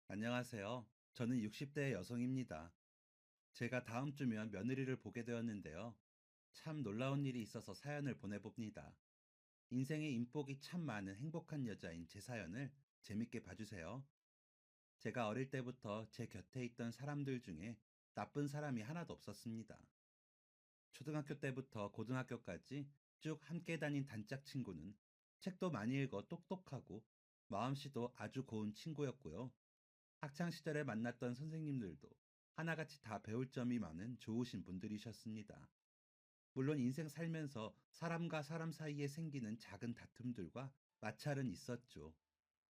안녕하세요. 저는 60대 여성입니다. 제가 다음 주면 며느리를 보게 되었는데요. 참 놀라운 일이 있어서 사연을 보내봅니다. 인생의 인복이 참 많은 행복한 여자인 제 사연을 재밌게 봐주세요. 제가 어릴 때부터 제 곁에 있던 사람들 중에 나쁜 사람이 하나도 없었습니다. 초등학교 때부터 고등학교까지 쭉 함께 다닌 단짝 친구는 책도 많이 읽어 똑똑하고 마음씨도 아주 고운 친구였고요. 학창 시절에 만났던 선생님들도 하나같이 다 배울 점이 많은 좋으신 분들이셨습니다. 물론 인생 살면서 사람과 사람 사이에 생기는 작은 다툼들과 마찰은 있었죠.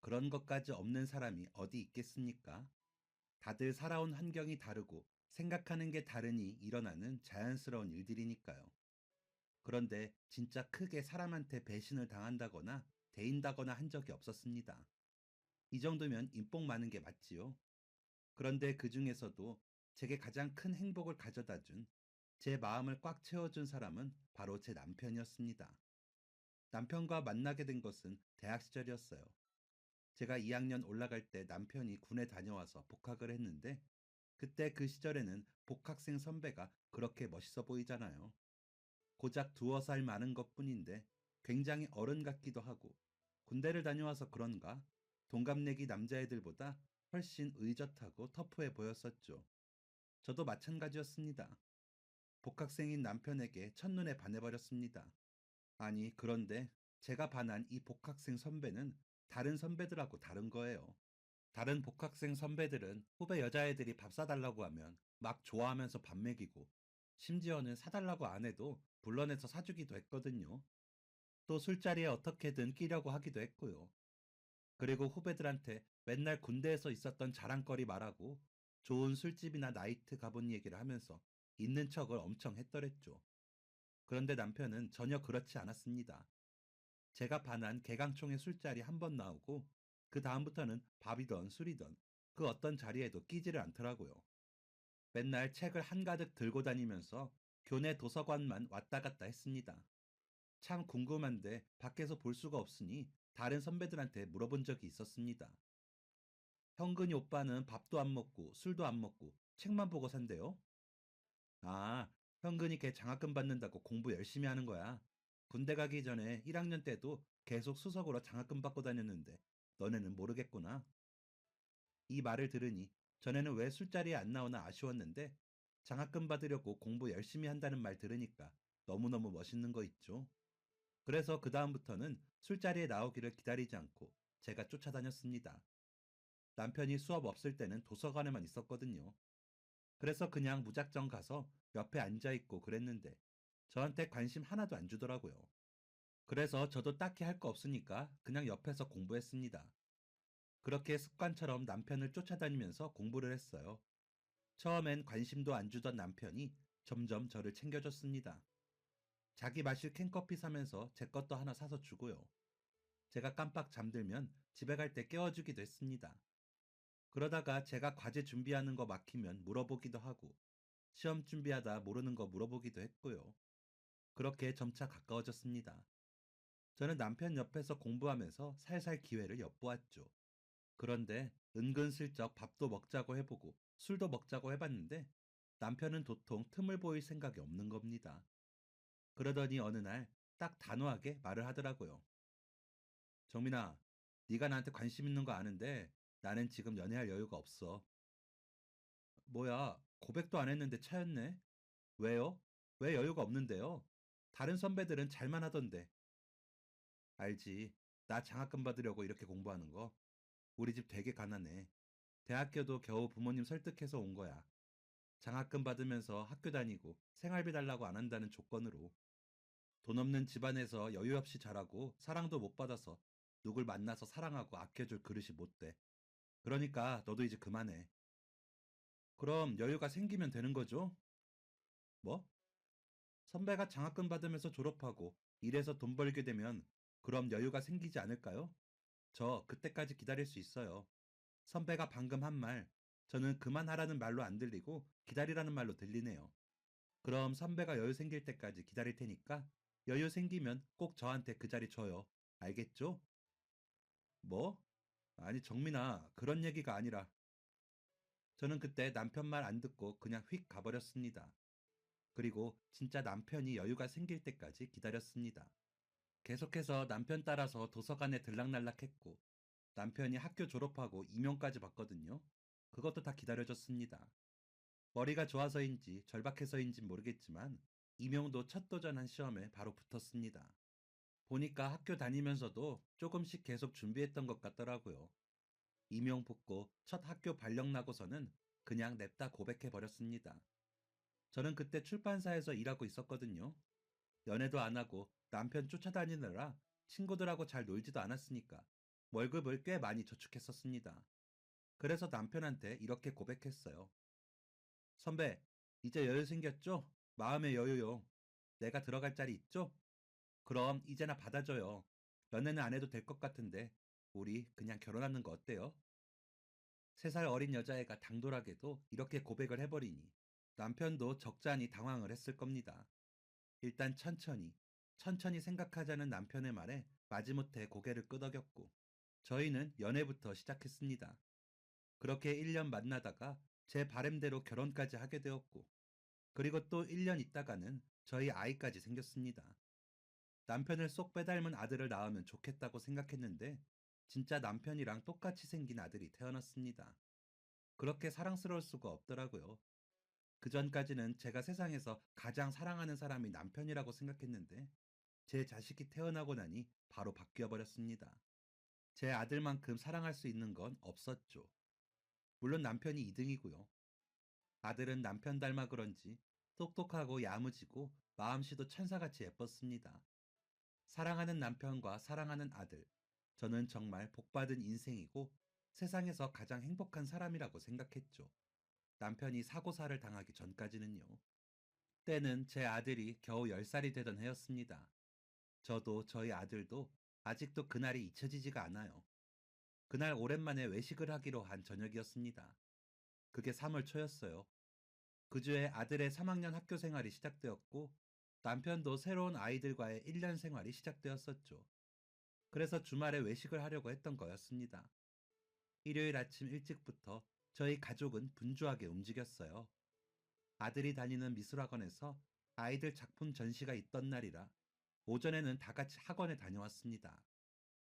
그런 것까지 없는 사람이 어디 있겠습니까? 다들 살아온 환경이 다르고 생각하는 게 다르니 일어나는 자연스러운 일들이니까요. 그런데 진짜 크게 사람한테 배신을 당한다거나 대인다거나 한 적이 없었습니다. 이 정도면 인복 많은 게 맞지요. 그런데 그 중에서도 제게 가장 큰 행복을 가져다 준, 제 마음을 꽉 채워준 사람은 바로 제 남편이었습니다. 남편과 만나게 된 것은 대학 시절이었어요. 제가 2학년 올라갈 때 남편이 군에 다녀와서 복학을 했는데, 그때 그 시절에는 복학생 선배가 그렇게 멋있어 보이잖아요. 고작 두어 살 많은 것 뿐인데 굉장히 어른 같기도 하고, 군대를 다녀와서 그런가 동갑내기 남자애들보다 훨씬 의젓하고 터프해 보였었죠. 저도 마찬가지였습니다. 복학생인 남편에게 첫눈에 반해버렸습니다. 아니, 그런데 제가 반한 이 복학생 선배는 다른 선배들하고 다른 거예요. 다른 복학생 선배들은 후배 여자애들이 밥 사달라고 하면 막 좋아하면서 밥 먹이고, 심지어는 사달라고 안 해도 불러내서 사주기도 했거든요. 또 술자리에 어떻게든 끼려고 하기도 했고요. 그리고 후배들한테 맨날 군대에서 있었던 자랑거리 말하고 좋은 술집이나 나이트 가본 얘기를 하면서 있는 척을 엄청 했더랬죠. 그런데 남편은 전혀 그렇지 않았습니다. 제가 반한 개강총회 술자리 한 번 나오고 그 다음부터는 밥이던 술이던 그 어떤 자리에도 끼지를 않더라고요. 맨날 책을 한가득 들고 다니면서 교내 도서관만 왔다 갔다 했습니다. 참 궁금한데 밖에서 볼 수가 없으니 다른 선배들한테 물어본 적이 있었습니다. 현근이 오빠는 밥도 안 먹고 술도 안 먹고 책만 보고 산대요? 아, 현근이 걔 장학금 받는다고 공부 열심히 하는 거야. 군대 가기 전에 1학년 때도 계속 수석으로 장학금 받고 다녔는데 너네는 모르겠구나. 이 말을 들으니 전에는 왜 술자리에 안 나오나 아쉬웠는데 장학금 받으려고 공부 열심히 한다는 말 들으니까 너무너무 멋있는 거 있죠. 그래서 그다음부터는 술자리에 나오기를 기다리지 않고 제가 쫓아다녔습니다. 남편이 수업 없을 때는 도서관에만 있었거든요. 그래서 그냥 무작정 가서 옆에 앉아 있고 그랬는데 저한테 관심 하나도 안 주더라고요. 그래서 저도 딱히 할 거 없으니까 그냥 옆에서 공부했습니다. 그렇게 습관처럼 남편을 쫓아다니면서 공부를 했어요. 처음엔 관심도 안 주던 남편이 점점 저를 챙겨줬습니다. 자기 마실 캔커피 사면서 제 것도 하나 사서 주고요. 제가 깜빡 잠들면 집에 갈 때 깨워주기도 했습니다. 그러다가 제가 과제 준비하는 거 막히면 물어보기도 하고, 시험 준비하다 모르는 거 물어보기도 했고요. 그렇게 점차 가까워졌습니다. 저는 남편 옆에서 공부하면서 살살 기회를 엿보았죠. 그런데 은근슬쩍 밥도 먹자고 해보고 술도 먹자고 해봤는데 남편은 도통 틈을 보일 생각이 없는 겁니다. 그러더니 어느 날 딱 단호하게 말을 하더라고요. 정민아, 네가 나한테 관심 있는 거 아는데 나는 지금 연애할 여유가 없어. 뭐야, 고백도 안 했는데 차였네? 왜요? 왜 여유가 없는데요? 다른 선배들은 잘만 하던데. 알지. 나 장학금 받으려고 이렇게 공부하는 거. 우리 집 되게 가난해. 대학교도 겨우 부모님 설득해서 온 거야. 장학금 받으면서 학교 다니고 생활비 달라고 안 한다는 조건으로. 돈 없는 집안에서 여유 없이 자라고 사랑도 못 받아서 누굴 만나서 사랑하고 아껴줄 그릇이 못 돼. 그러니까 너도 이제 그만해. 그럼 여유가 생기면 되는 거죠? 뭐? 선배가 장학금 받으면서 졸업하고 일해서 돈 벌게 되면 그럼 여유가 생기지 않을까요? 저 그때까지 기다릴 수 있어요. 선배가 방금 한 말, 저는 그만하라는 말로 안 들리고 기다리라는 말로 들리네요. 그럼 선배가 여유 생길 때까지 기다릴 테니까 여유 생기면 꼭 저한테 그 자리 줘요. 알겠죠? 뭐? 아니, 정민아, 그런 얘기가 아니라 저는 그때 남편 말 안 듣고 그냥 휙 가버렸습니다. 그리고 진짜 남편이 여유가 생길 때까지 기다렸습니다. 계속해서 남편 따라서 도서관에 들락날락했고, 남편이 학교 졸업하고 임용까지 받거든요. 그것도 다 기다려줬습니다. 머리가 좋아서인지 절박해서인지 모르겠지만 임용도 첫 도전한 시험에 바로 붙었습니다. 보니까 학교 다니면서도 조금씩 계속 준비했던 것 같더라고요. 임용 붙고 첫 학교 발령 나고서는 그냥 냅다 고백해 버렸습니다. 저는 그때 출판사에서 일하고 있었거든요. 연애도 안 하고 남편 쫓아다니느라 친구들하고 잘 놀지도 않았으니까 월급을 꽤 많이 저축했었습니다. 그래서 남편한테 이렇게 고백했어요. 선배, 이제 여유 생겼죠? 마음의 여유요. 내가 들어갈 자리 있죠? 그럼 이제나 받아줘요. 연애는 안 해도 될 것 같은데 우리 그냥 결혼하는 거 어때요? 3살 어린 여자애가 당돌하게도 이렇게 고백을 해버리니 남편도 적잖이 당황을 했을 겁니다. 일단 천천히 생각하자는 남편의 말에 마지못해 고개를 끄덕였고 저희는 연애부터 시작했습니다. 그렇게 1년 만나다가 제 바램대로 결혼까지 하게 되었고 그리고 또 1년 있다가는 저희 아이까지 생겼습니다. 남편을 쏙 빼닮은 아들을 낳으면 좋겠다고 생각했는데 진짜 남편이랑 똑같이 생긴 아들이 태어났습니다. 그렇게 사랑스러울 수가 없더라고요. 그 전까지는 제가 세상에서 가장 사랑하는 사람이 남편이라고 생각했는데 제 자식이 태어나고 나니 바로 바뀌어 버렸습니다. 제 아들만큼 사랑할 수 있는 건 없었죠. 물론 남편이 2등이고요. 아들은 남편 닮아 그런지 똑똑하고 야무지고 마음씨도 천사같이 예뻤습니다. 사랑하는 남편과 사랑하는 아들. 저는 정말 복받은 인생이고 세상에서 가장 행복한 사람이라고 생각했죠. 남편이 사고사를 당하기 전까지는요. 때는 제 아들이 겨우 10살이 되던 해였습니다. 저도 저희 아들도 아직도 그날이 잊혀지지가 않아요. 그날 오랜만에 외식을 하기로 한 저녁이었습니다. 그게 3월 초였어요. 그 주에 아들의 3학년 학교 생활이 시작되었고 남편도 새로운 아이들과의 1년 생활이 시작되었었죠. 그래서 주말에 외식을 하려고 했던 거였습니다. 일요일 아침 일찍부터 저희 가족은 분주하게 움직였어요. 아들이 다니는 미술학원에서 아이들 작품 전시가 있던 날이라 오전에는 다 같이 학원에 다녀왔습니다.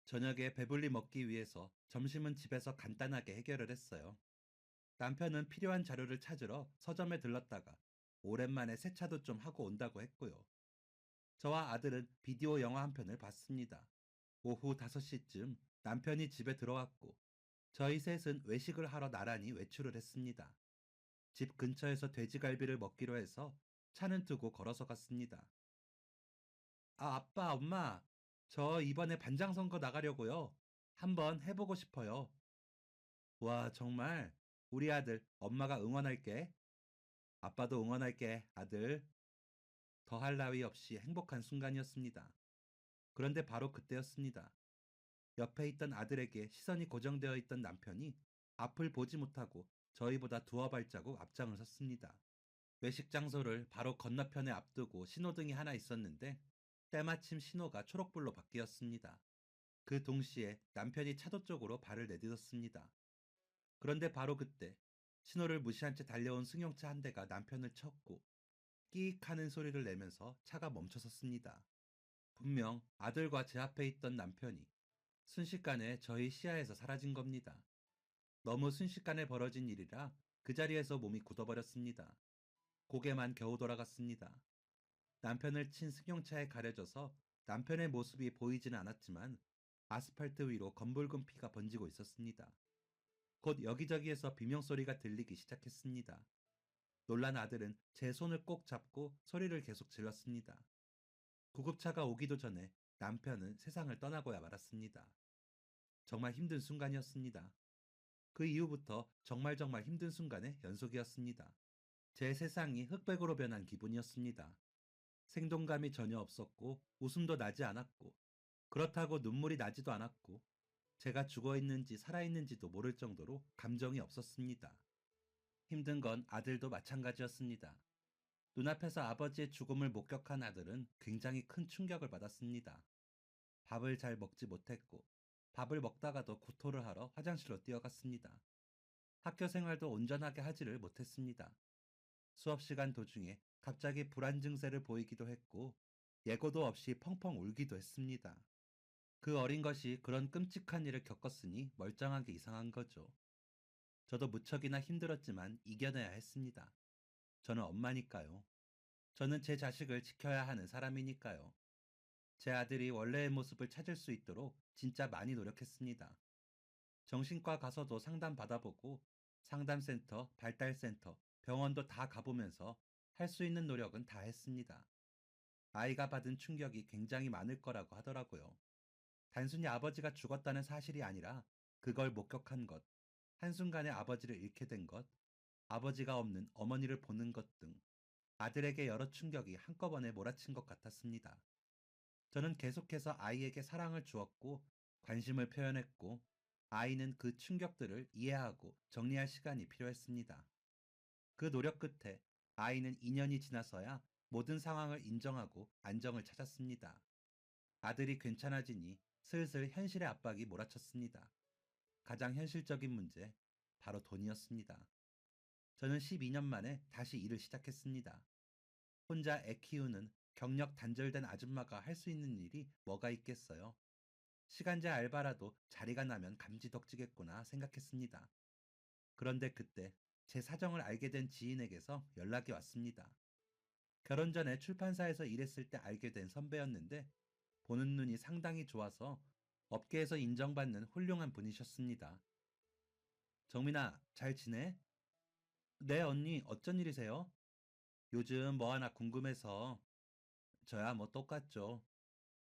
저녁에 배불리 먹기 위해서 점심은 집에서 간단하게 해결을 했어요. 남편은 필요한 자료를 찾으러 서점에 들렀다가 오랜만에 세차도 좀 하고 온다고 했고요. 저와 아들은 비디오 영화 한 편을 봤습니다. 오후 5시쯤 남편이 집에 들어왔고 저희 셋은 외식을 하러 나란히 외출을 했습니다. 집 근처에서 돼지갈비를 먹기로 해서 차는 두고 걸어서 갔습니다. 아, 아빠, 엄마, 저 이번에 반장 선거 나가려고요. 한번 해보고 싶어요. 와, 정말 우리 아들 엄마가 응원할게. 아빠도 응원할게, 아들. 더할 나위 없이 행복한 순간이었습니다. 그런데 바로 그때였습니다. 옆에 있던 아들에게 시선이 고정되어 있던 남편이 앞을 보지 못하고 저희보다 두어 발자국 앞장을 섰습니다. 외식 장소를 바로 건너편에 앞두고 신호등이 하나 있었는데 때마침 신호가 초록불로 바뀌었습니다. 그 동시에 남편이 차도 쪽으로 발을 내딛었습니다. 그런데 바로 그때 신호를 무시한 채 달려온 승용차 한 대가 남편을 쳤고 끼익 하는 소리를 내면서 차가 멈춰섰습니다. 분명 아들과 제 앞에 있던 남편이 순식간에 저희 시야에서 사라진 겁니다. 너무 순식간에 벌어진 일이라 그 자리에서 몸이 굳어버렸습니다. 고개만 겨우 돌아갔습니다. 남편을 친 승용차에 가려져서 남편의 모습이 보이지는 않았지만 아스팔트 위로 검붉은 피가 번지고 있었습니다. 곧 여기저기에서 비명소리가 들리기 시작했습니다. 놀란 아들은 제 손을 꼭 잡고 소리를 계속 질렀습니다. 구급차가 오기도 전에 남편은 세상을 떠나고야 말았습니다. 정말 힘든 순간이었습니다. 그 이후부터 정말 힘든 순간의 연속이었습니다. 제 세상이 흑백으로 변한 기분이었습니다. 생동감이 전혀 없었고 웃음도 나지 않았고 그렇다고 눈물이 나지도 않았고 제가 죽어 있는지 살아 있는지도 모를 정도로 감정이 없었습니다. 힘든 건 아들도 마찬가지였습니다. 눈앞에서 아버지의 죽음을 목격한 아들은 굉장히 큰 충격을 받았습니다. 밥을 잘 먹지 못했고 밥을 먹다가도 구토를 하러 화장실로 뛰어갔습니다. 학교 생활도 온전하게 하지를 못했습니다. 수업 시간 도중에 갑자기 불안 증세를 보이기도 했고, 예고도 없이 펑펑 울기도 했습니다. 그 어린 것이 그런 끔찍한 일을 겪었으니 멀쩡하게 이상한 거죠. 저도 무척이나 힘들었지만 이겨내야 했습니다. 저는 엄마니까요. 저는 제 자식을 지켜야 하는 사람이니까요. 제 아들이 원래의 모습을 찾을 수 있도록 진짜 많이 노력했습니다. 정신과 가서도 상담 받아보고 상담센터, 발달센터, 병원도 다 가보면서 할 수 있는 노력은 다 했습니다. 아이가 받은 충격이 굉장히 많을 거라고 하더라고요. 단순히 아버지가 죽었다는 사실이 아니라 그걸 목격한 것, 한순간에 아버지를 잃게 된 것, 아버지가 없는 어머니를 보는 것 등 아들에게 여러 충격이 한꺼번에 몰아친 것 같았습니다. 저는 계속해서 아이에게 사랑을 주었고 관심을 표현했고 아이는 그 충격들을 이해하고 정리할 시간이 필요했습니다. 그 노력 끝에 아이는 2년이 지나서야 모든 상황을 인정하고 안정을 찾았습니다. 아들이 괜찮아지니 슬슬 현실의 압박이 몰아쳤습니다. 가장 현실적인 문제, 바로 돈이었습니다. 저는 12년 만에 다시 일을 시작했습니다. 혼자 애 키우는 경력 단절된 아줌마가 할 수 있는 일이 뭐가 있겠어요? 시간제 알바라도 자리가 나면 감지덕지겠구나 생각했습니다. 그런데 그때 제 사정을 알게 된 지인에게서 연락이 왔습니다. 결혼 전에 출판사에서 일했을 때 알게 된 선배였는데 보는 눈이 상당히 좋아서 업계에서 인정받는 훌륭한 분이셨습니다. 정민아, 잘 지내? 네, 언니, 어쩐 일이세요? 요즘 뭐 하나 궁금해서. 저야 뭐 똑같죠.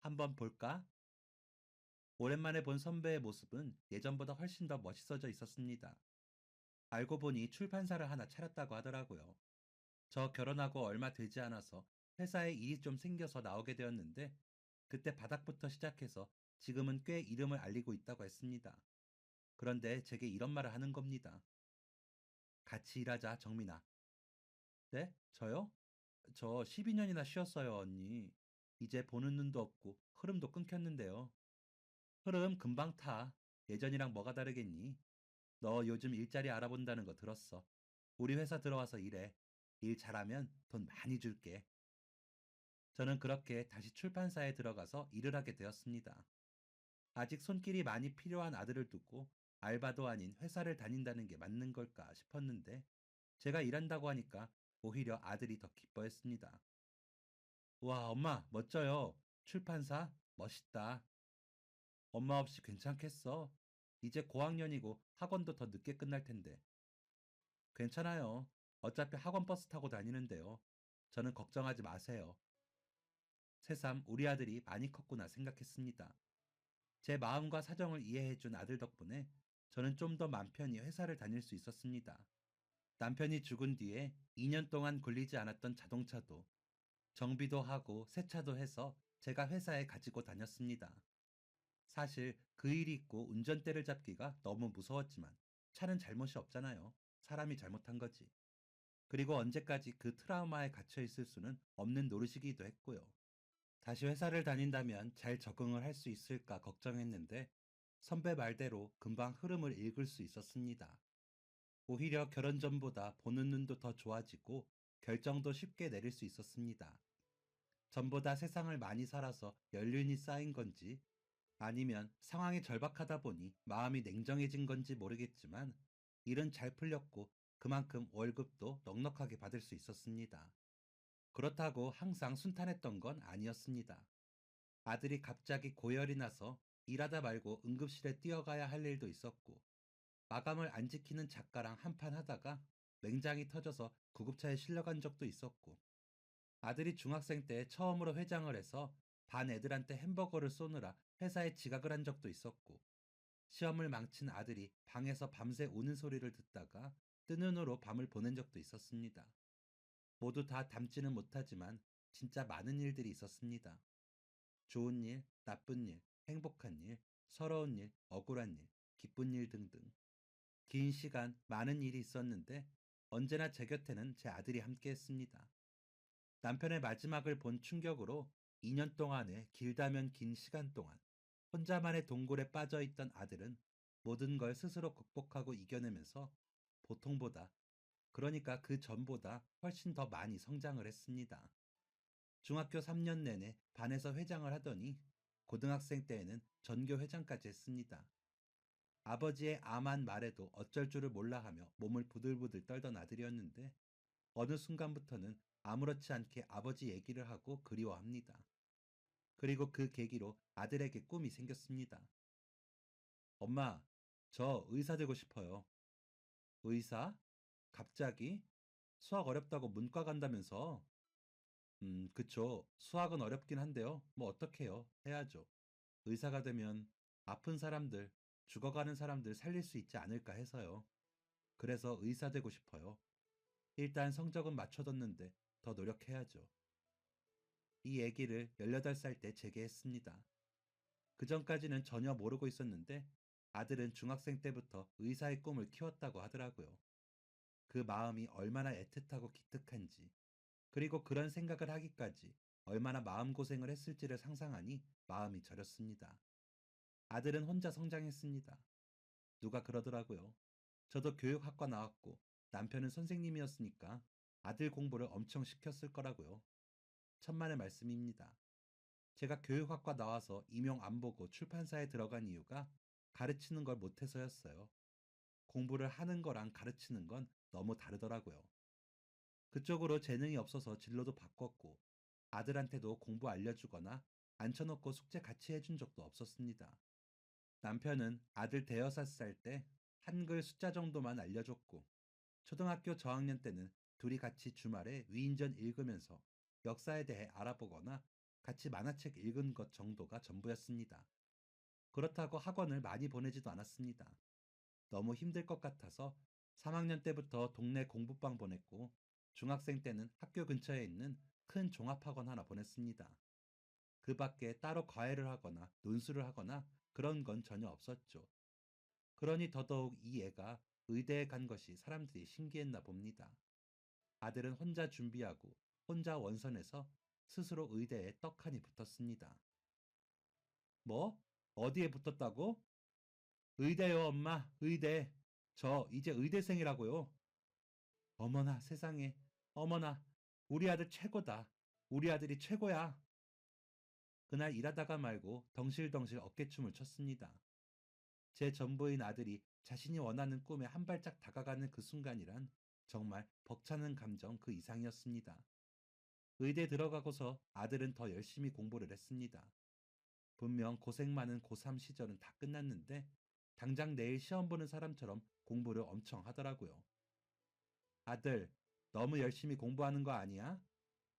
한번 볼까? 오랜만에 본 선배의 모습은 예전보다 훨씬 더 멋있어져 있었습니다. 알고 보니 출판사를 하나 차렸다고 하더라고요. 저 결혼하고 얼마 되지 않아서 회사에 일이 좀 생겨서 나오게 되었는데 그때 바닥부터 시작해서 지금은 꽤 이름을 알리고 있다고 했습니다. 그런데 제게 이런 말을 하는 겁니다. 같이 일하자, 정민아. 네? 저요? 저 12년이나 쉬었어요, 언니. 이제 보는 눈도 없고 흐름도 끊겼는데요. 흐름 금방 타. 예전이랑 뭐가 다르겠니? 너 요즘 일자리 알아본다는 거 들었어. 우리 회사 들어와서 일해. 일 잘하면 돈 많이 줄게. 저는 그렇게 다시 출판사에 들어가서 일을 하게 되었습니다. 아직 손길이 많이 필요한 아들을 두고 알바도 아닌 회사를 다닌다는 게 맞는 걸까 싶었는데 제가 일한다고 하니까 오히려 아들이 더 기뻐했습니다. 와, 엄마, 멋져요. 출판사? 멋있다. 엄마 없이 괜찮겠어? 이제 고학년이고 학원도 더 늦게 끝날 텐데. 괜찮아요. 어차피 학원 버스 타고 다니는데요. 저는 걱정하지 마세요. 새삼 우리 아들이 많이 컸구나 생각했습니다. 제 마음과 사정을 이해해준 아들 덕분에 저는 좀 더 맘 편히 회사를 다닐 수 있었습니다. 남편이 죽은 뒤에 2년 동안 굴리지 않았던 자동차도 정비도 하고 세차도 해서 제가 회사에 가지고 다녔습니다. 사실 그 일이 있고 운전대를 잡기가 너무 무서웠지만 차는 잘못이 없잖아요. 사람이 잘못한 거지. 그리고 언제까지 그 트라우마에 갇혀 있을 수는 없는 노릇이기도 했고요. 다시 회사를 다닌다면 잘 적응을 할 수 있을까 걱정했는데 선배 말대로 금방 흐름을 읽을 수 있었습니다. 오히려 결혼 전보다 보는 눈도 더 좋아지고 결정도 쉽게 내릴 수 있었습니다. 전보다 세상을 많이 살아서 연륜이 쌓인 건지 아니면 상황이 절박하다 보니 마음이 냉정해진 건지 모르겠지만 일은 잘 풀렸고 그만큼 월급도 넉넉하게 받을 수 있었습니다. 그렇다고 항상 순탄했던 건 아니었습니다. 아들이 갑자기 고열이 나서 일하다 말고 응급실에 뛰어가야 할 일도 있었고 마감을 안 지키는 작가랑 한판 하다가 맹장이 터져서 구급차에 실려간 적도 있었고 아들이 중학생 때 처음으로 회장을 해서 반 애들한테 햄버거를 쏘느라 회사에 지각을 한 적도 있었고 시험을 망친 아들이 방에서 밤새 우는 소리를 듣다가 뜬 눈으로 밤을 보낸 적도 있었습니다. 모두 다 담지는 못하지만 진짜 많은 일들이 있었습니다. 좋은 일, 나쁜 일, 행복한 일, 서러운 일, 억울한 일, 기쁜 일 등등. 긴 시간 많은 일이 있었는데 언제나 제 곁에는 제 아들이 함께 했습니다. 남편의 마지막을 본 충격으로 2년 동안의 길다면 긴 시간 동안 혼자만의 동굴에 빠져 있던 아들은 모든 걸 스스로 극복하고 이겨내면서 보통보다, 그러니까 그 전보다 훨씬 더 많이 성장을 했습니다. 중학교 3년 내내 반에서 회장을 하더니 고등학생 때에는 전교 회장까지 했습니다. 아버지의 암한 말에도 어쩔 줄을 몰라 하며 몸을 부들부들 떨던 아들이었는데 어느 순간부터는 아무렇지 않게 아버지 얘기를 하고 그리워합니다. 그리고 그 계기로 아들에게 꿈이 생겼습니다. 엄마, 저 의사 되고 싶어요. 의사? 갑자기? 수학 어렵다고 문과 간다면서? 그쵸. 수학은 어렵긴 한데요. 뭐 어떡해요. 해야죠. 의사가 되면 아픈 사람들, 죽어가는 사람들 살릴 수 있지 않을까 해서요. 그래서 의사 되고 싶어요. 일단 성적은 맞춰뒀는데 더 노력해야죠. 이 얘기를 18살 때 제게 했습니다. 그 전까지는 전혀 모르고 있었는데 아들은 중학생 때부터 의사의 꿈을 키웠다고 하더라고요. 그 마음이 얼마나 애틋하고 기특한지, 그리고 그런 생각을 하기까지 얼마나 마음고생을 했을지를 상상하니 마음이 저렸습니다. 아들은 혼자 성장했습니다. 누가 그러더라고요. 저도 교육학과 나왔고 남편은 선생님이었으니까 아들 공부를 엄청 시켰을 거라고요. 천만의 말씀입니다. 제가 교육학과 나와서 임용 안 보고 출판사에 들어간 이유가 가르치는 걸 못해서였어요. 공부를 하는 거랑 가르치는 건 너무 다르더라고요. 그쪽으로 재능이 없어서 진로도 바꿨고 아들한테도 공부 알려주거나 앉혀놓고 숙제 같이 해준 적도 없었습니다. 남편은 아들 대여섯 살 때 한글 숫자 정도만 알려줬고 초등학교 저학년 때는 둘이 같이 주말에 위인전 읽으면서 역사에 대해 알아보거나 같이 만화책 읽은 것 정도가 전부였습니다. 그렇다고 학원을 많이 보내지도 않았습니다. 너무 힘들 것 같아서 3학년 때부터 동네 공부방 보냈고 중학생 때는 학교 근처에 있는 큰 종합학원 하나 보냈습니다. 그 밖에 따로 과외를 하거나 논술을 하거나 그런 건 전혀 없었죠. 그러니 더더욱 이 애가 의대에 간 것이 사람들이 신기했나 봅니다. 아들은 혼자 준비하고 혼자 원선해서 스스로 의대에 떡하니 붙었습니다. 뭐? 어디에 붙었다고? 의대요, 엄마. 의대. 저 이제 의대생이라고요. 어머나 세상에. 어머나. 우리 아들 최고다. 우리 아들이 최고야. 그날 일하다가 말고 덩실덩실 어깨춤을 췄습니다. 제 전부인 아들이 자신이 원하는 꿈에 한 발짝 다가가는 그 순간이란 정말 벅차는 감정 그 이상이었습니다. 의대 들어가고서 아들은 더 열심히 공부를 했습니다. 분명 고생 많은 고3 시절은 다 끝났는데 당장 내일 시험 보는 사람처럼 공부를 엄청 하더라고요. 아들, 너무 열심히 공부하는 거 아니야?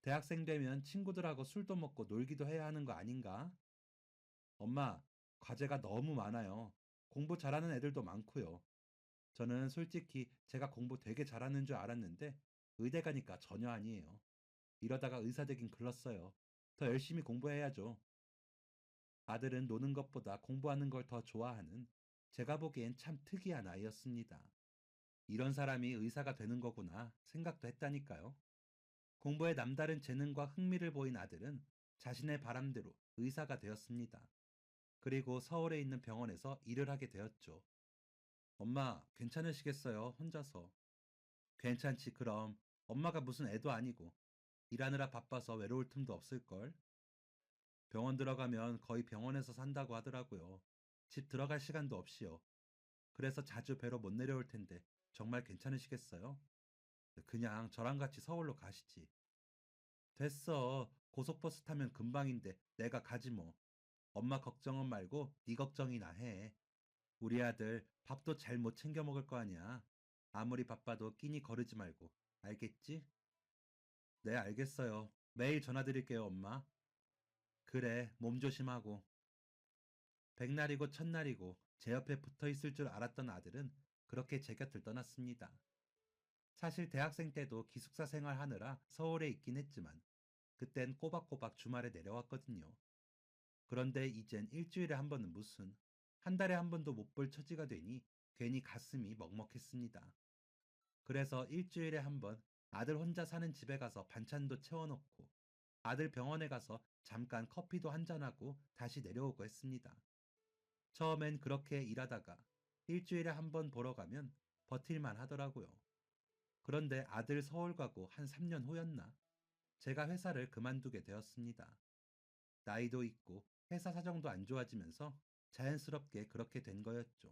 대학생 되면 친구들하고 술도 먹고 놀기도 해야 하는 거 아닌가? 엄마, 과제가 너무 많아요. 공부 잘하는 애들도 많고요. 저는 솔직히 제가 공부 되게 잘하는 줄 알았는데 의대 가니까 전혀 아니에요. 이러다가 의사 되긴 글렀어요. 더 열심히 공부해야죠. 아들은 노는 것보다 공부하는 걸 더 좋아하는 제가 보기엔 참 특이한 아이였습니다. 이런 사람이 의사가 되는 거구나 생각도 했다니까요. 공부에 남다른 재능과 흥미를 보인 아들은 자신의 바람대로 의사가 되었습니다. 그리고 서울에 있는 병원에서 일을 하게 되었죠. 엄마, 괜찮으시겠어요? 혼자서. 괜찮지, 그럼. 엄마가 무슨 애도 아니고. 일하느라 바빠서 외로울 틈도 없을걸. 병원 들어가면 거의 병원에서 산다고 하더라고요. 집 들어갈 시간도 없이요. 그래서 자주 뵈러 못 내려올 텐데 정말 괜찮으시겠어요? 그냥 저랑 같이 서울로 가시지. 됐어. 고속버스 타면 금방인데 내가 가지 뭐. 엄마 걱정은 말고 네 걱정이나 해. 우리 아들 밥도 잘 못 챙겨 먹을 거 아니야. 아무리 바빠도 끼니 거르지 말고. 알겠지? 네, 알겠어요. 매일 전화 드릴게요, 엄마. 그래, 몸 조심하고. 백날이고 첫날이고 제 옆에 붙어 있을 줄 알았던 아들은 그렇게 제 곁을 떠났습니다. 사실 대학생 때도 기숙사 생활하느라 서울에 있긴 했지만 그땐 꼬박꼬박 주말에 내려왔거든요. 그런데 이젠 일주일에 한 번은 무슨 한 달에 한 번도 못 볼 처지가 되니 괜히 가슴이 먹먹했습니다. 그래서 일주일에 한 번 아들 혼자 사는 집에 가서 반찬도 채워놓고 아들 병원에 가서 잠깐 커피도 한잔하고 다시 내려오고 했습니다. 처음엔 그렇게 일하다가 일주일에 한 번 보러 가면 버틸만 하더라고요. 그런데 아들 서울 가고 한 3년 후였나? 제가 회사를 그만두게 되었습니다. 나이도 있고 회사 사정도 안 좋아지면서 자연스럽게 그렇게 된 거였죠.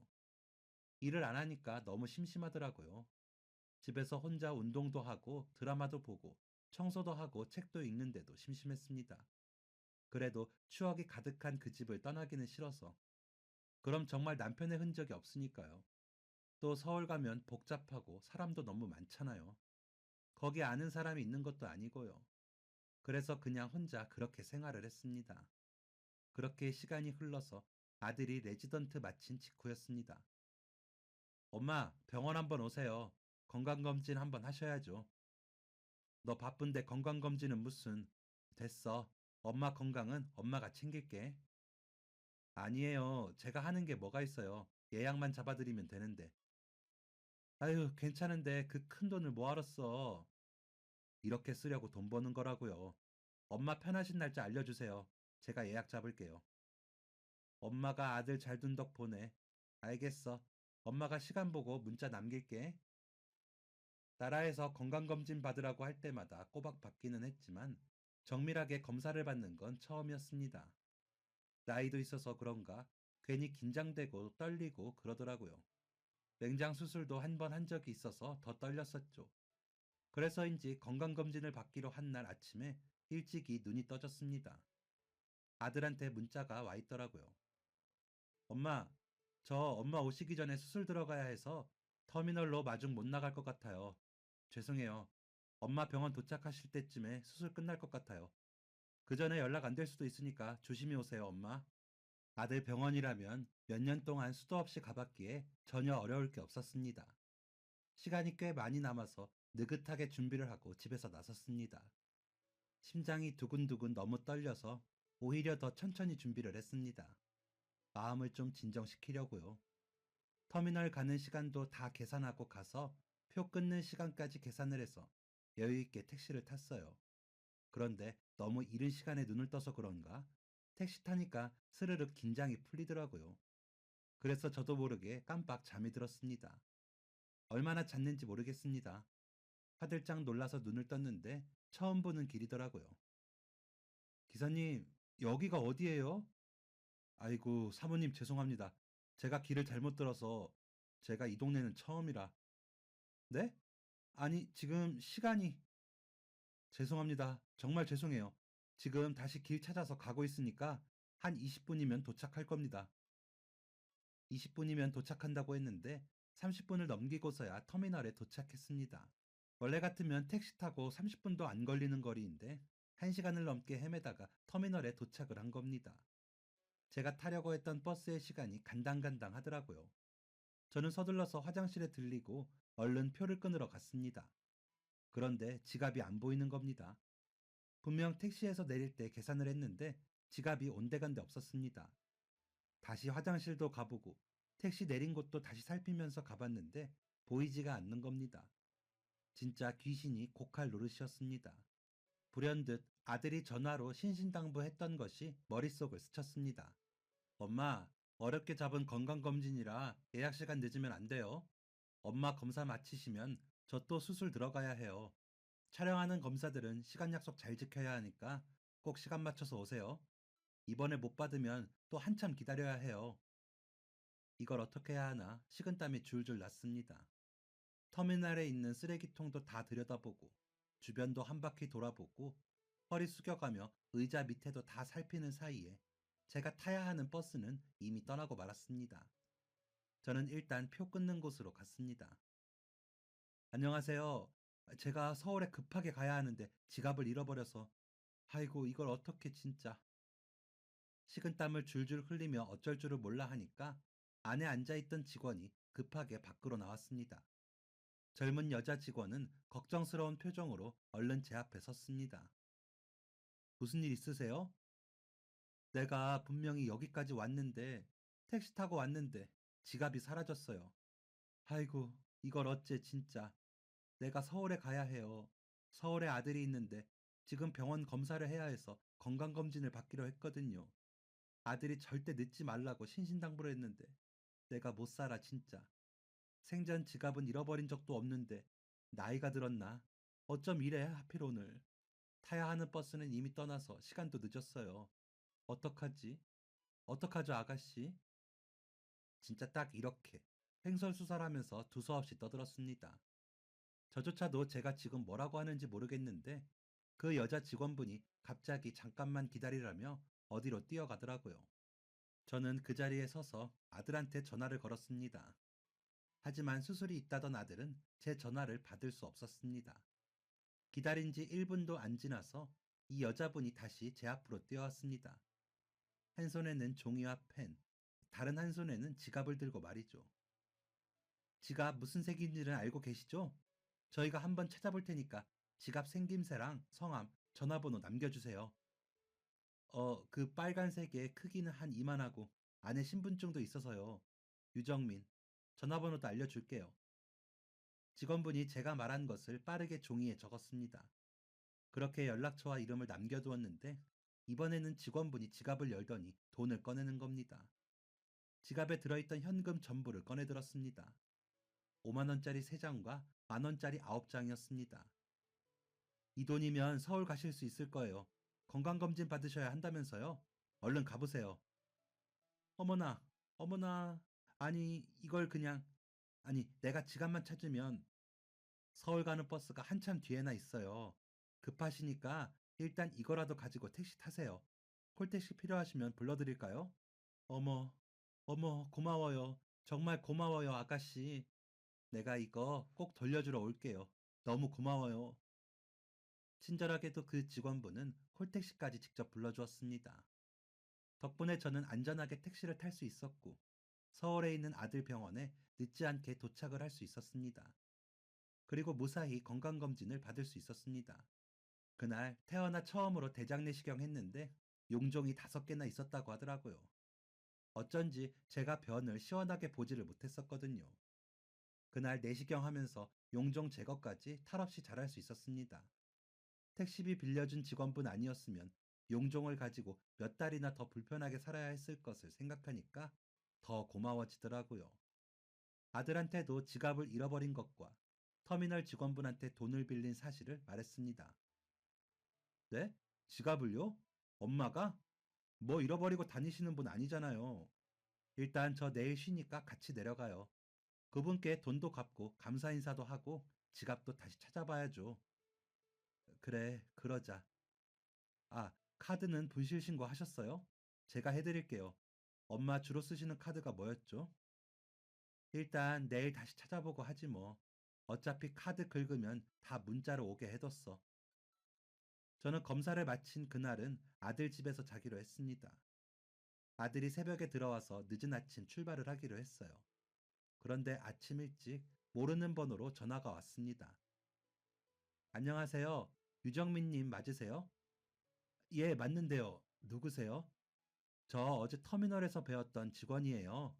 일을 안 하니까 너무 심심하더라고요. 집에서 혼자 운동도 하고 드라마도 보고 청소도 하고 책도 읽는데도 심심했습니다. 그래도 추억이 가득한 그 집을 떠나기는 싫어서. 그럼 정말 남편의 흔적이 없으니까요. 또 서울 가면 복잡하고 사람도 너무 많잖아요. 거기 아는 사람이 있는 것도 아니고요. 그래서 그냥 혼자 그렇게 생활을 했습니다. 그렇게 시간이 흘러서 아들이 레지던트 마친 직후였습니다. 엄마, 병원 한번 오세요. 건강검진 한번 하셔야죠. 너 바쁜데 건강검진은 무슨. 됐어. 엄마 건강은 엄마가 챙길게. 아니에요. 제가 하는 게 뭐가 있어요. 예약만 잡아드리면 되는데. 아유, 괜찮은데 그 큰 돈을 뭐하러 써. 이렇게 쓰려고 돈 버는 거라고요. 엄마 편하신 날짜 알려주세요. 제가 예약 잡을게요. 엄마가 아들 잘 둔 덕 보네. 알겠어. 엄마가 시간 보고 문자 남길게. 나라에서 건강검진 받으라고 할 때마다 꼬박 받기는 했지만 정밀하게 검사를 받는 건 처음이었습니다. 나이도 있어서 그런가 괜히 긴장되고 떨리고 그러더라고요. 맹장 수술도 한 번 한 적이 있어서 더 떨렸었죠. 그래서인지 건강검진을 받기로 한 날 아침에 일찍이 눈이 떠졌습니다. 아들한테 문자가 와 있더라고요. 엄마, 저 엄마 오시기 전에 수술 들어가야 해서 터미널로 마중 못 나갈 것 같아요. 죄송해요. 엄마 병원 도착하실 때쯤에 수술 끝날 것 같아요. 그 전에 연락 안 될 수도 있으니까 조심히 오세요, 엄마. 아들 병원이라면 몇 년 동안 수도 없이 가봤기에 전혀 어려울 게 없었습니다. 시간이 꽤 많이 남아서 느긋하게 준비를 하고 집에서 나섰습니다. 심장이 두근두근 너무 떨려서 오히려 더 천천히 준비를 했습니다. 마음을 좀 진정시키려고요. 터미널 가는 시간도 다 계산하고 가서 표 끊는 시간까지 계산을 해서 여유 있게 택시를 탔어요. 그런데 너무 이른 시간에 눈을 떠서 그런가 택시 타니까 스르륵 긴장이 풀리더라고요. 그래서 저도 모르게 깜빡 잠이 들었습니다. 얼마나 잤는지 모르겠습니다. 화들짝 놀라서 눈을 떴는데 처음 보는 길이더라고요. 기사님, 여기가 어디예요? 아이고, 사모님 죄송합니다. 제가 길을 잘못 들어서 제가 이 동네는 처음이라. 네? 아니, 지금 시간이 죄송합니다. 정말 죄송해요. 지금 다시 길 찾아서 가고 있으니까 한 20분이면 도착할 겁니다. 20분이면 도착한다고 했는데 30분을 넘기고서야 터미널에 도착했습니다. 원래 같으면 택시 타고 30분도 안 걸리는 거리인데 1시간을 넘게 헤매다가 터미널에 도착을 한 겁니다. 제가 타려고 했던 버스의 시간이 간당간당 하더라고요. 저는 서둘러서 화장실에 들리고 얼른 표를 끊으러 갔습니다. 그런데 지갑이 안 보이는 겁니다. 분명 택시에서 내릴 때 계산을 했는데 지갑이 온데간데 없었습니다. 다시 화장실도 가보고 택시 내린 곳도 다시 살피면서 가봤는데 보이지가 않는 겁니다. 진짜 귀신이 고칼 노릇이었습니다. 불현듯 아들이 전화로 신신당부했던 것이 머릿속을 스쳤습니다. 엄마, 어렵게 잡은 건강검진이라 예약 시간 늦으면 안 돼요. 엄마 검사 마치시면 저 또 수술 들어가야 해요. 촬영하는 검사들은 시간 약속 잘 지켜야 하니까 꼭 시간 맞춰서 오세요. 이번에 못 받으면 또 한참 기다려야 해요. 이걸 어떻게 해야 하나 식은땀이 줄줄 났습니다. 터미널에 있는 쓰레기통도 다 들여다보고 주변도 한 바퀴 돌아보고 허리 숙여가며 의자 밑에도 다 살피는 사이에 제가 타야 하는 버스는 이미 떠나고 말았습니다. 저는 일단 표 끊는 곳으로 갔습니다. 안녕하세요. 제가 서울에 급하게 가야 하는데 지갑을 잃어버려서 아이고 이걸 어떻게 진짜. 식은땀을 줄줄 흘리며 어쩔 줄을 몰라 하니까 안에 앉아있던 직원이 급하게 밖으로 나왔습니다. 젊은 여자 직원은 걱정스러운 표정으로 얼른 제 앞에 섰습니다. 무슨 일 있으세요? 내가 분명히 여기까지 왔는데 택시 타고 왔는데 지갑이 사라졌어요. 아이고 이걸 어째 진짜. 내가 서울에 가야 해요. 서울에 아들이 있는데 지금 병원 검사를 해야 해서 건강검진을 받기로 했거든요. 아들이 절대 늦지 말라고 신신당부를 했는데 내가 못 살아 진짜. 생전 지갑은 잃어버린 적도 없는데 나이가 들었나? 어쩜 이래 하필 오늘. 타야 하는 버스는 이미 떠나서 시간도 늦었어요. 어떡하지? 어떡하죠 아가씨? 진짜 딱 이렇게 횡설수설하면서 두서없이 떠들었습니다. 저조차도 제가 지금 뭐라고 하는지 모르겠는데 그 여자 직원분이 갑자기 잠깐만 기다리라며 어디로 뛰어가더라고요. 저는 그 자리에 서서 아들한테 전화를 걸었습니다. 하지만 수술이 있다던 아들은 제 전화를 받을 수 없었습니다. 기다린 지 1분도 안 지나서 이 여자분이 다시 제 앞으로 뛰어왔습니다. 한 손에는 종이와 펜, 다른 한 손에는 지갑을 들고 말이죠. 지갑 무슨 색인지는 알고 계시죠? 저희가 한번 찾아볼 테니까 지갑 생김새랑 성함, 전화번호 남겨주세요. 그 빨간색의 크기는 한 이만하고 안에 신분증도 있어서요. 유정민, 전화번호도 알려줄게요. 직원분이 제가 말한 것을 빠르게 종이에 적었습니다. 그렇게 연락처와 이름을 남겨두었는데 이번에는 직원분이 지갑을 열더니 돈을 꺼내는 겁니다. 지갑에 들어있던 현금 전부를 꺼내들었습니다. 5만 원짜리 3장과 만 원짜리 9장이었습니다. 이 돈이면 서울 가실 수 있을 거예요. 건강검진 받으셔야 한다면서요? 얼른 가보세요. 어머나, 어머나, 아니, 이걸 그냥, 아니, 내가 지갑만 찾으면 서울 가는 버스가 한참 뒤에나 있어요. 급하시니까 일단 이거라도 가지고 택시 타세요. 콜택시 필요하시면 불러드릴까요? 어머, 어머, 고마워요. 정말 고마워요, 아가씨. 내가 이거 꼭 돌려주러 올게요. 너무 고마워요. 친절하게도 그 직원분은 콜택시까지 직접 불러주었습니다. 덕분에 저는 안전하게 택시를 탈 수 있었고, 서울에 있는 아들 병원에 늦지 않게 도착을 할 수 있었습니다. 그리고 무사히 건강검진을 받을 수 있었습니다. 그날 태어나 처음으로 대장 내시경 했는데 용종이 5개나 있었다고 하더라고요. 어쩐지 제가 변을 시원하게 보지를 못했었거든요. 그날 내시경 하면서 용종 제거까지 탈없이 잘할 수 있었습니다. 택시비 빌려준 직원분 아니었으면 용종을 가지고 몇 달이나 더 불편하게 살아야 했을 것을 생각하니까 더 고마워지더라고요. 아들한테도 지갑을 잃어버린 것과 터미널 직원분한테 돈을 빌린 사실을 말했습니다. 네? 지갑을요? 엄마가? 뭐 잃어버리고 다니시는 분 아니잖아요. 일단 저 내일 쉬니까 같이 내려가요. 그분께 돈도 갚고 감사 인사도 하고 지갑도 다시 찾아봐야죠. 그래, 그러자. 아, 카드는 분실 신고하셨어요? 제가 해드릴게요. 엄마 주로 쓰시는 카드가 뭐였죠? 일단 내일 다시 찾아보고 하지 뭐. 어차피 카드 긁으면 다 문자로 오게 해뒀어. 저는 검사를 마친 그날은 아들 집에서 자기로 했습니다. 아들이 새벽에 들어와서 늦은 아침 출발을 하기로 했어요. 그런데 아침 일찍 모르는 번호로 전화가 왔습니다. 안녕하세요. 유정민님 맞으세요? 예, 맞는데요. 누구세요? 저 어제 터미널에서 배웠던 직원이에요.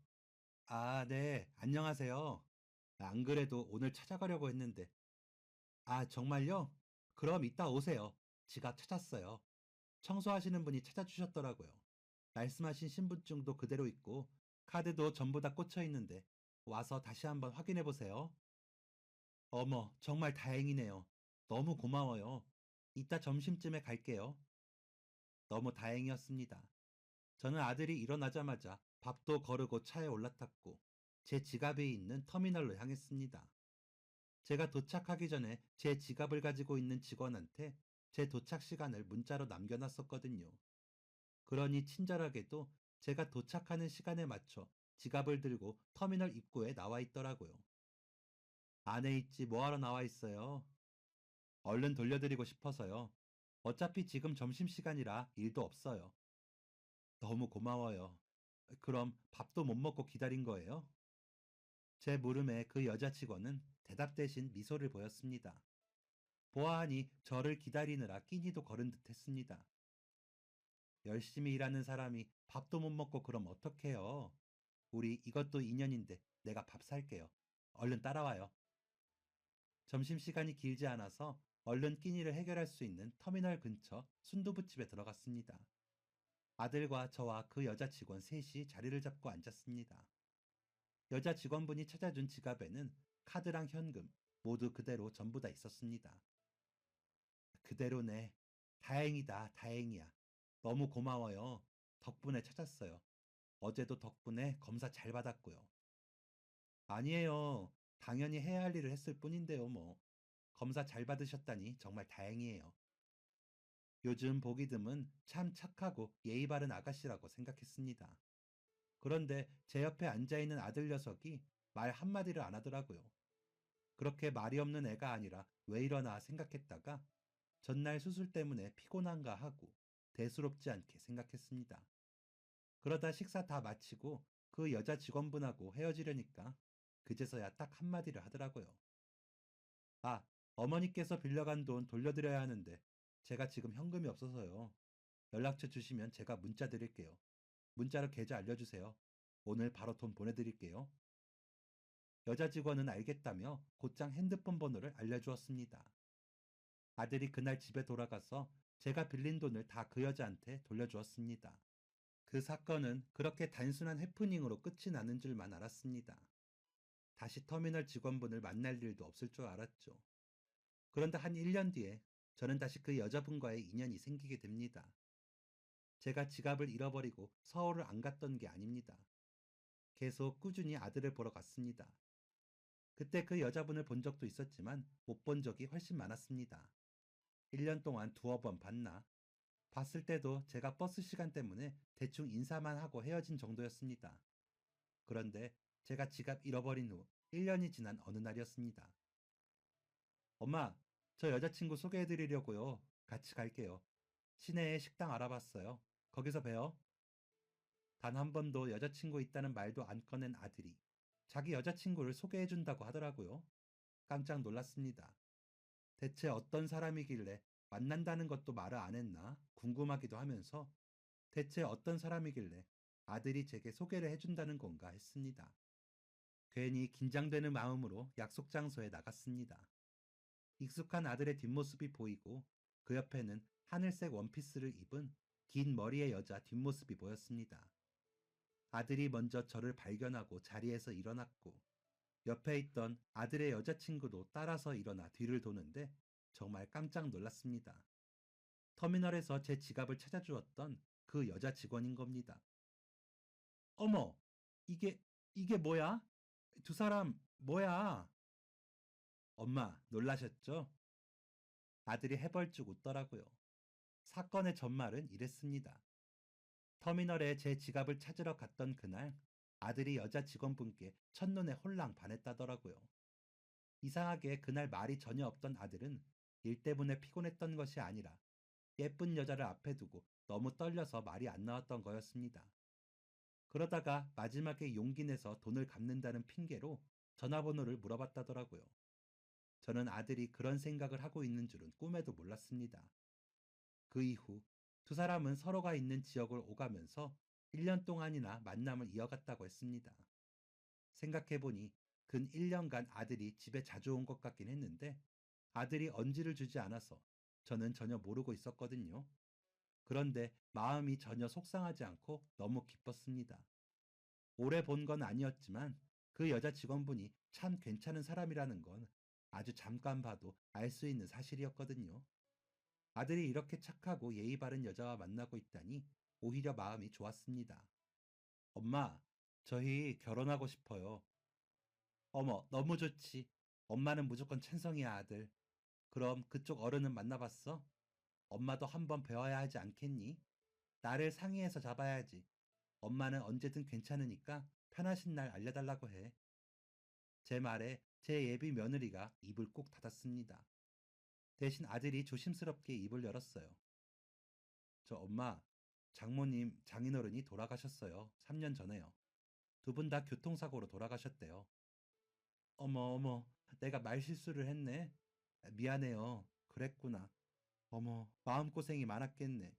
아, 네. 안녕하세요. 안 그래도 오늘 찾아가려고 했는데. 아, 정말요? 그럼 이따 오세요. 지갑 찾았어요. 청소하시는 분이 찾아주셨더라고요. 말씀하신 신분증도 그대로 있고, 카드도 전부 다 꽂혀 있는데, 와서 다시 한번 확인해 보세요. 어머, 정말 다행이네요. 너무 고마워요. 이따 점심쯤에 갈게요. 너무 다행이었습니다. 저는 아들이 일어나자마자 밥도 거르고 차에 올라탔고, 제 지갑이 있는 터미널로 향했습니다. 제가 도착하기 전에 제 지갑을 가지고 있는 직원한테 제 도착 시간을 문자로 남겨놨었거든요. 그러니 친절하게도 제가 도착하는 시간에 맞춰 지갑을 들고 터미널 입구에 나와 있더라고요. 안에 있지 뭐하러 나와 있어요? 얼른 돌려드리고 싶어서요. 어차피 지금 점심시간이라 일도 없어요. 너무 고마워요. 그럼 밥도 못 먹고 기다린 거예요? 제 물음에 그 여자 직원은 대답 대신 미소를 보였습니다. 보아하니 저를 기다리느라 끼니도 거른 듯 했습니다. 열심히 일하는 사람이 밥도 못 먹고 그럼 어떡해요? 우리 이것도 인연인데 내가 밥 살게요. 얼른 따라와요. 점심시간이 길지 않아서 얼른 끼니를 해결할 수 있는 터미널 근처 순두부집에 들어갔습니다. 아들과 저와 그 여자 직원 셋이 자리를 잡고 앉았습니다. 여자 직원분이 찾아준 지갑에는 카드랑 현금 모두 그대로 전부 다 있었습니다. 그대로네. 다행이다, 다행이야. 너무 고마워요. 덕분에 찾았어요. 어제도 덕분에 검사 잘 받았고요. 아니에요. 당연히 해야 할 일을 했을 뿐인데요, 뭐. 검사 잘 받으셨다니 정말 다행이에요. 요즘 보기 드문 참 착하고 예의 바른 아가씨라고 생각했습니다. 그런데 제 옆에 앉아있는 아들 녀석이 말 한마디를 안 하더라고요. 그렇게 말이 없는 애가 아니라 왜 이러나 생각했다가 전날 수술 때문에 피곤한가 하고 대수롭지 않게 생각했습니다. 그러다 식사 다 마치고 그 여자 직원분하고 헤어지려니까 그제서야 딱 한마디를 하더라고요. 아, 어머니께서 빌려간 돈 돌려드려야 하는데 제가 지금 현금이 없어서요. 연락처 주시면 제가 문자 드릴게요. 문자로 계좌 알려주세요. 오늘 바로 돈 보내드릴게요. 여자 직원은 알겠다며 곧장 핸드폰 번호를 알려주었습니다. 아들이 그날 집에 돌아가서 제가 빌린 돈을 다 그 여자한테 돌려주었습니다. 그 사건은 그렇게 단순한 해프닝으로 끝이 나는 줄만 알았습니다. 다시 터미널 직원분을 만날 일도 없을 줄 알았죠. 그런데 한 1년 뒤에 저는 다시 그 여자분과의 인연이 생기게 됩니다. 제가 지갑을 잃어버리고 서울을 안 갔던 게 아닙니다. 계속 꾸준히 아들을 보러 갔습니다. 그때 그 여자분을 본 적도 있었지만 못 본 적이 훨씬 많았습니다. 1년 동안 두어 번 봤나? 봤을 때도 제가 버스 시간 때문에 대충 인사만 하고 헤어진 정도였습니다. 그런데 제가 지갑 잃어버린 후 1년이 지난 어느 날이었습니다. 엄마, 저 여자친구 소개해드리려고요. 같이 갈게요. 시내에 식당 알아봤어요. 거기서 봬요. 단 한 번도 여자친구 있다는 말도 안 꺼낸 아들이 자기 여자친구를 소개해준다고 하더라고요. 깜짝 놀랐습니다. 대체 어떤 사람이길래 만난다는 것도 말을 안 했나 궁금하기도 하면서 대체 어떤 사람이길래 아들이 제게 소개를 해준다는 건가 했습니다. 괜히 긴장되는 마음으로 약속 장소에 나갔습니다. 익숙한 아들의 뒷모습이 보이고 그 옆에는 하늘색 원피스를 입은 긴 머리의 여자 뒷모습이 보였습니다. 아들이 먼저 저를 발견하고 자리에서 일어났고 옆에 있던 아들의 여자친구도 따라서 일어나 뒤를 도는데 정말 깜짝 놀랐습니다. 터미널에서 제 지갑을 찾아주었던 그 여자 직원인 겁니다. 어머, 이게, 이게 뭐야? 두 사람, 뭐야? 엄마, 놀라셨죠? 아들이 해벌쭉 웃더라고요. 사건의 전말은 이랬습니다. 터미널에 제 지갑을 찾으러 갔던 그날, 아들이 여자 직원분께 첫눈에 홀랑 반했다더라고요. 이상하게 그날 말이 전혀 없던 아들은 일 때문에 피곤했던 것이 아니라 예쁜 여자를 앞에 두고 너무 떨려서 말이 안 나왔던 거였습니다. 그러다가 마지막에 용기 내서 돈을 갚는다는 핑계로 전화번호를 물어봤다더라고요. 저는 아들이 그런 생각을 하고 있는 줄은 꿈에도 몰랐습니다. 그 이후 두 사람은 서로가 있는 지역을 오가면서 1년 동안이나 만남을 이어갔다고 했습니다. 생각해보니 근 1년간 아들이 집에 자주 온 것 같긴 했는데 아들이 언지를 주지 않아서 저는 전혀 모르고 있었거든요. 그런데 마음이 전혀 속상하지 않고 너무 기뻤습니다. 오래 본 건 아니었지만 그 여자 직원분이 참 괜찮은 사람이라는 건 아주 잠깐 봐도 알 수 있는 사실이었거든요. 아들이 이렇게 착하고 예의 바른 여자와 만나고 있다니 오히려 마음이 좋았습니다. 엄마, 저희 결혼하고 싶어요. 어머, 너무 좋지. 엄마는 무조건 찬성이야, 아들. 그럼 그쪽 어른은 만나봤어? 엄마도 한번 배워야 하지 않겠니? 나를 상의해서 잡아야지. 엄마는 언제든 괜찮으니까 편하신 날 알려달라고 해. 제 말에 제 예비 며느리가 입을 꼭 닫았습니다. 대신 아들이 조심스럽게 입을 열었어요. 저 엄마, 장모님, 장인어른이 돌아가셨어요. 3년 전에요. 두 분 다 교통사고로 돌아가셨대요. 어머, 어머, 내가 말실수를 했네. 미안해요. 그랬구나. 어머, 마음고생이 많았겠네.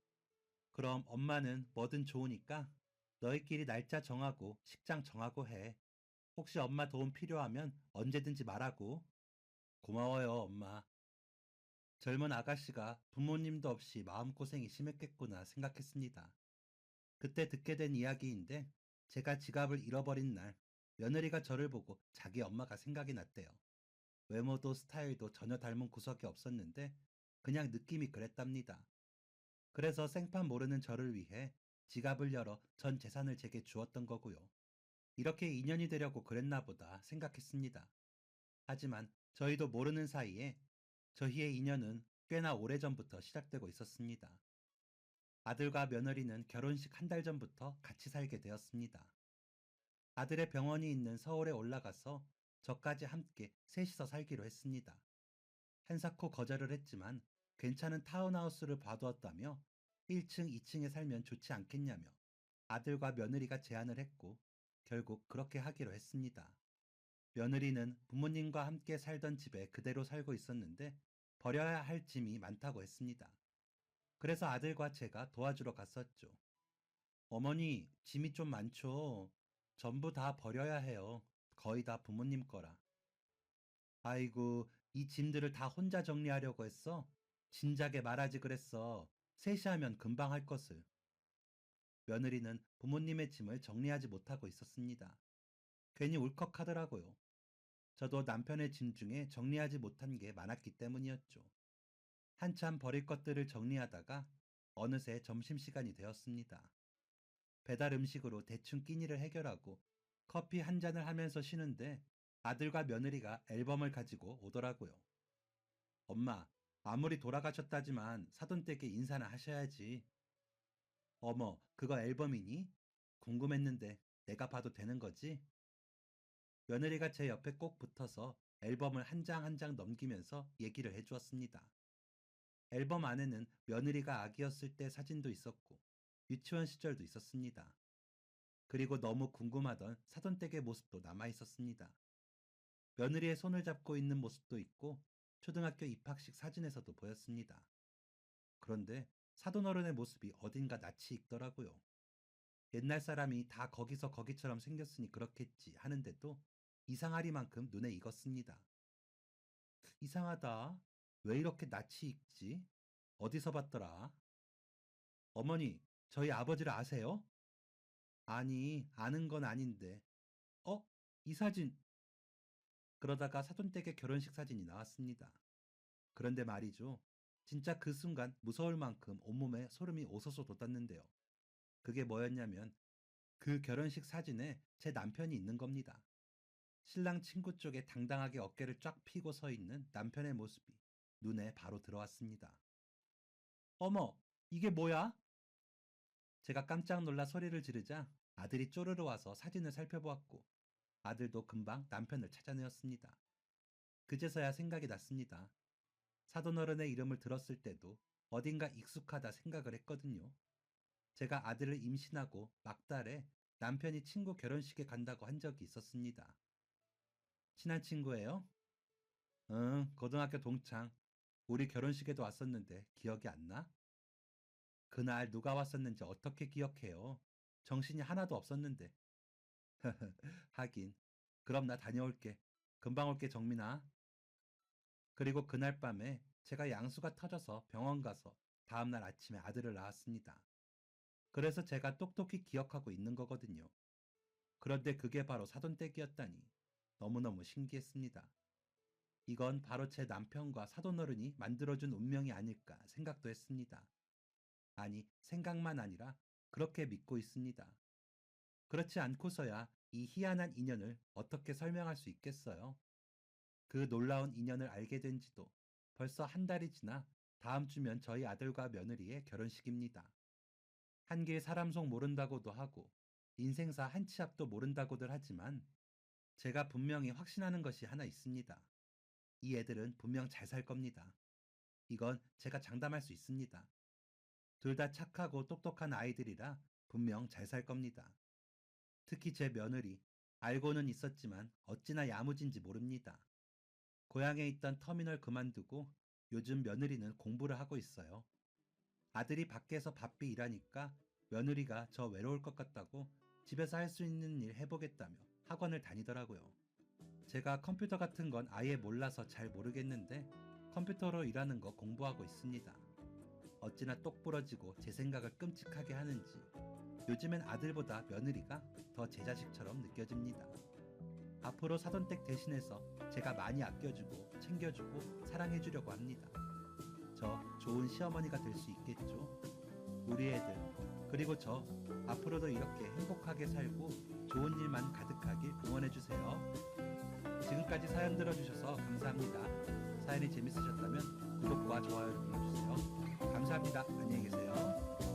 그럼 엄마는 뭐든 좋으니까 너희끼리 날짜 정하고 식장 정하고 해. 혹시 엄마 도움 필요하면 언제든지 말하고. 고마워요, 엄마. 젊은 아가씨가 부모님도 없이 마음고생이 심했겠구나 생각했습니다. 그때 듣게 된 이야기인데 제가 지갑을 잃어버린 날 며느리가 저를 보고 자기 엄마가 생각이 났대요. 외모도 스타일도 전혀 닮은 구석이 없었는데 그냥 느낌이 그랬답니다. 그래서 생판 모르는 저를 위해 지갑을 열어 전 재산을 제게 주었던 거고요. 이렇게 인연이 되려고 그랬나 보다 생각했습니다. 하지만 저희도 모르는 사이에 저희의 인연은 꽤나 오래전부터 시작되고 있었습니다. 아들과 며느리는 결혼식 한 달 전부터 같이 살게 되었습니다. 아들의 병원이 있는 서울에 올라가서 저까지 함께 셋이서 살기로 했습니다. 한사코 거절을 했지만 괜찮은 타운하우스를 봐두었다며 1층, 2층에 살면 좋지 않겠냐며 아들과 며느리가 제안을 했고 결국 그렇게 하기로 했습니다. 며느리는 부모님과 함께 살던 집에 그대로 살고 있었는데 버려야 할 짐이 많다고 했습니다. 그래서 아들과 제가 도와주러 갔었죠. 어머니, 짐이 좀 많죠? 전부 다 버려야 해요. 거의 다 부모님 거라. 아이고, 이 짐들을 다 혼자 정리하려고 했어? 진작에 말하지 그랬어. 셋이 하면 금방 할 것을. 며느리는 부모님의 짐을 정리하지 못하고 있었습니다. 괜히 울컥하더라고요. 저도 남편의 짐 중에 정리하지 못한 게 많았기 때문이었죠. 한참 버릴 것들을 정리하다가 어느새 점심시간이 되었습니다. 배달 음식으로 대충 끼니를 해결하고 커피 한 잔을 하면서 쉬는데 아들과 며느리가 앨범을 가지고 오더라고요. 엄마, 아무리 돌아가셨다지만 사돈댁에 인사는 하셔야지. 어머, 그거 앨범이니? 궁금했는데 내가 봐도 되는 거지? 며느리가 제 옆에 꼭 붙어서 앨범을 한 장 한 장 넘기면서 얘기를 해주었습니다. 앨범 안에는 며느리가 아기였을 때 사진도 있었고 유치원 시절도 있었습니다. 그리고 너무 궁금하던 사돈댁의 모습도 남아 있었습니다. 며느리의 손을 잡고 있는 모습도 있고 초등학교 입학식 사진에서도 보였습니다. 그런데 사돈어른의 모습이 어딘가 낯이 익더라고요. 옛날 사람이 다 거기서 거기처럼 생겼으니 그렇겠지 하는데도 이상하리만큼 눈에 익었습니다. 이상하다. 왜 이렇게 낯이 익지? 어디서 봤더라? 어머니, 저희 아버지를 아세요? 아니, 아는 건 아닌데. 어? 이 사진. 그러다가 사돈댁의 결혼식 사진이 나왔습니다. 그런데 말이죠. 진짜 그 순간 무서울 만큼 온몸에 소름이 오서서 돋았는데요. 그게 뭐였냐면 그 결혼식 사진에 제 남편이 있는 겁니다. 신랑 친구 쪽에 당당하게 어깨를 쫙 펴고 서 있는 남편의 모습이 눈에 바로 들어왔습니다. 어머, 이게 뭐야? 제가 깜짝 놀라 소리를 지르자 아들이 쪼르르 와서 사진을 살펴보았고 아들도 금방 남편을 찾아내었습니다. 그제서야 생각이 났습니다. 사돈어른의 이름을 들었을 때도 어딘가 익숙하다 생각을 했거든요. 제가 아들을 임신하고 막달에 남편이 친구 결혼식에 간다고 한 적이 있었습니다. 친한 친구예요? 응, 고등학교 동창. 우리 결혼식에도 왔었는데 기억이 안 나? 그날 누가 왔었는지 어떻게 기억해요? 정신이 하나도 없었는데. 하긴. 그럼 나 다녀올게. 금방 올게, 정민아. 그리고 그날 밤에 제가 양수가 터져서 병원 가서 다음날 아침에 아들을 낳았습니다. 그래서 제가 똑똑히 기억하고 있는 거거든요. 그런데 그게 바로 사돈댁이었다니 너무너무 신기했습니다. 이건 바로 제 남편과 사돈어른이 만들어준 운명이 아닐까 생각도 했습니다. 아니, 생각만 아니라 그렇게 믿고 있습니다. 그렇지 않고서야 이 희한한 인연을 어떻게 설명할 수 있겠어요? 그 놀라운 인연을 알게 된 지도 벌써 한 달이 지나 다음 주면 저희 아들과 며느리의 결혼식입니다. 한길 사람 속 모른다고도 하고 인생사 한 치 앞도 모른다고들 하지만 제가 분명히 확신하는 것이 하나 있습니다. 이 애들은 분명 잘 살 겁니다. 이건 제가 장담할 수 있습니다. 둘 다 착하고 똑똑한 아이들이라 분명 잘 살 겁니다. 특히 제 며느리, 알고는 있었지만 어찌나 야무진지 모릅니다. 고향에 있던 터미널 그만두고 요즘 며느리는 공부를 하고 있어요. 아들이 밖에서 바삐 일하니까 며느리가 저 외로울 것 같다고 집에서 할 수 있는 일 해보겠다며 학원을 다니더라고요. 제가 컴퓨터 같은 건 아예 몰라서 잘 모르겠는데 컴퓨터로 일하는 거 공부하고 있습니다. 어찌나 똑부러지고 제 생각을 끔찍하게 하는지 요즘엔 아들보다 며느리가 더 제 자식처럼 느껴집니다. 앞으로 사돈댁 대신해서 제가 많이 아껴주고 챙겨주고 사랑해주려고 합니다. 저 좋은 시어머니가 될 수 있겠죠? 우리 애들, 그리고 저 앞으로도 이렇게 행복하게 살고 좋은 일만 가득하길 응원해주세요. 지금까지 사연 들어주셔서 감사합니다. 사연이 재밌으셨다면 구독과 좋아요를 눌러주세요. 감사합니다. 안녕히 계세요.